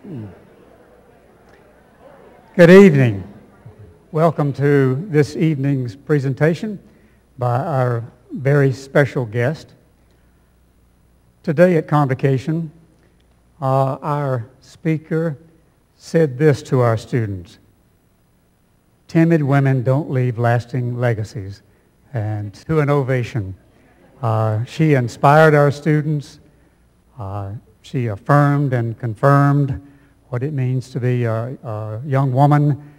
Good evening. Welcome to this evening's presentation by our very special guest. Today at Convocation, our speaker said this to our students: timid women don't leave lasting legacies. And to an ovation. She inspired our students. She affirmed and confirmed what it means to be a young woman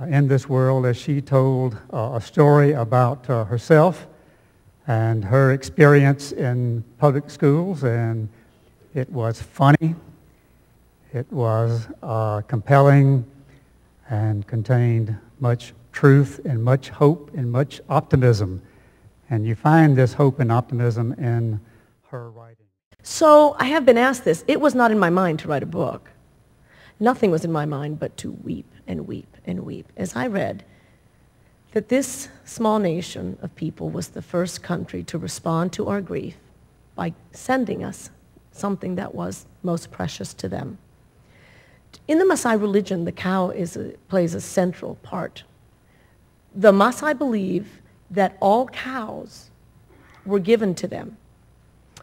in this world as she told a story about herself and her experience in public schools. And it was funny, it was compelling, and contained much truth and much hope and much optimism. And you find this hope and optimism in her writing. So I have been asked this. It was not in my mind to write a book. Nothing was in my mind but to weep and weep and weep as I read that this small nation of people was the first country to respond to our grief by sending us something that was most precious to them. In the Maasai religion, the cow plays a central part. The Maasai believe that all cows were given to them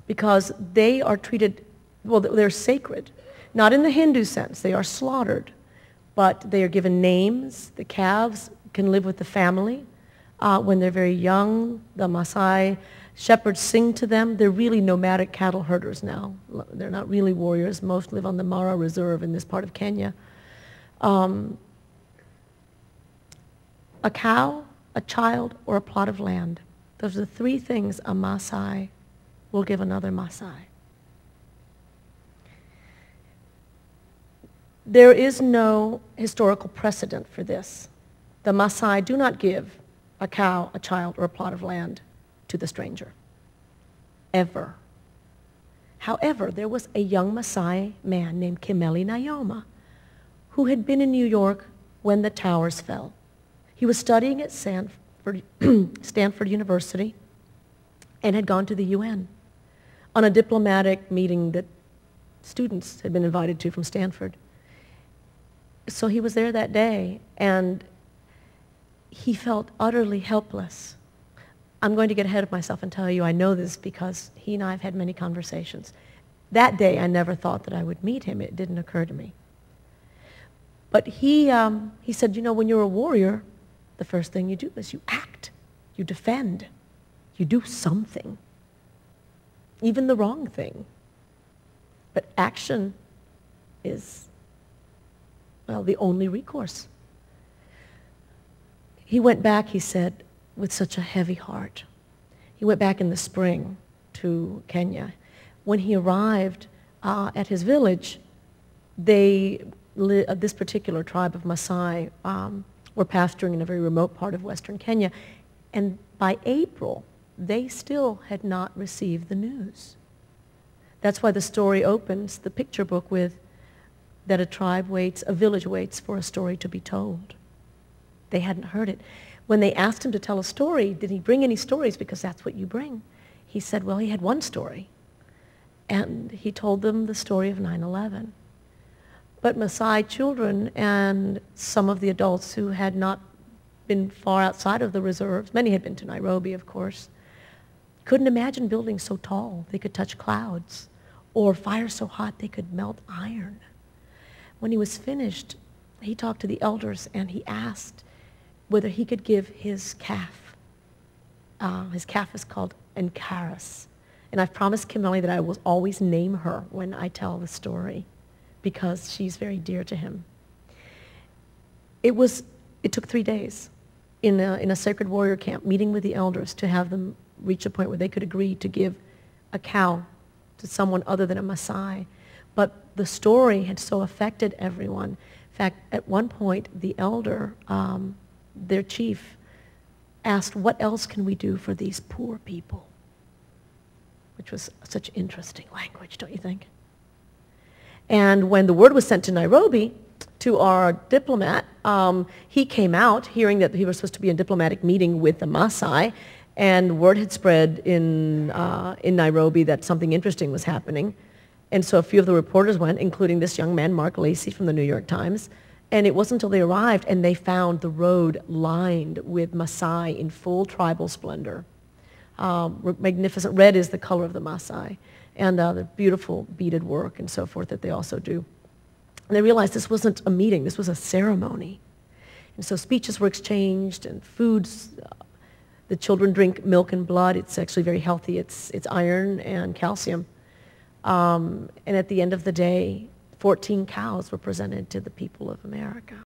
because they are treated, well, they're sacred. Not in the Hindu sense, they are slaughtered, but they are given names. The calves can live with the family. When they're very young, the Maasai shepherds sing to them. They're really nomadic cattle herders now. They're not really warriors. Most live on the Mara Reserve in this part of Kenya. A cow, a child, or a plot of land. Those are the three things a Maasai will give another Maasai. There is no historical precedent for this. The Maasai do not give a cow, a child, or a plot of land to the stranger, ever. However, there was a young Maasai man named Kimeli Nyoma who had been in New York when the towers fell. He was studying at Stanford University and had gone to the UN on a diplomatic meeting that students had been invited to from Stanford. So he was there that day, and he felt utterly helpless. I'm going to get ahead of myself and tell you I know this because he and I have had many conversations. That day, I never thought that I would meet him. It didn't occur to me. But he said, you know, when you're a warrior, the first thing you do is you act, you defend, you do something, even the wrong thing. But action is, well, the only recourse. He went back, he said, with such a heavy heart. He went back in the spring to Kenya. When he arrived at his village, this particular tribe of Maasai were pasturing in a very remote part of western Kenya. And by April, they still had not received the news. That's why the story opens, the picture book, with that a village waits for a story to be told. They hadn't heard it. When they asked him to tell a story, did he bring any stories? Because that's what you bring. He said, well, he had one story. And he told them the story of 9/11. But Maasai children and some of the adults who had not been far outside of the reserves, many had been to Nairobi, of course, couldn't imagine buildings so tall they could touch clouds, or fire so hot they could melt iron. When he was finished, he talked to the elders and he asked whether he could give his calf. His calf is called Encaris. And I've promised Kimeli that I will always name her when I tell the story because she's very dear to him. It took 3 days in a sacred warrior camp, meeting with the elders to have them reach a point where they could agree to give a cow to someone other than a Maasai. But the story had so affected everyone. In fact, at one point, the elder, their chief, asked, what else can we do for these poor people? Which was such interesting language, don't you think? And when the word was sent to Nairobi, to our diplomat, he came out hearing that he was supposed to be in a diplomatic meeting with the Maasai, and word had spread in Nairobi that something interesting was happening. And so a few of the reporters went, including this young man, Mark Lacey from the New York Times. And it wasn't until they arrived and they found the road lined with Maasai in full tribal splendor. Magnificent. Red is the color of the Maasai. And the beautiful beaded work and so forth that they also do. And they realized this wasn't a meeting, this was a ceremony. And so speeches were exchanged and foods. The children drink milk and blood. It's actually very healthy. It's iron and calcium. And at the end of the day, 14 cows were presented to the people of America.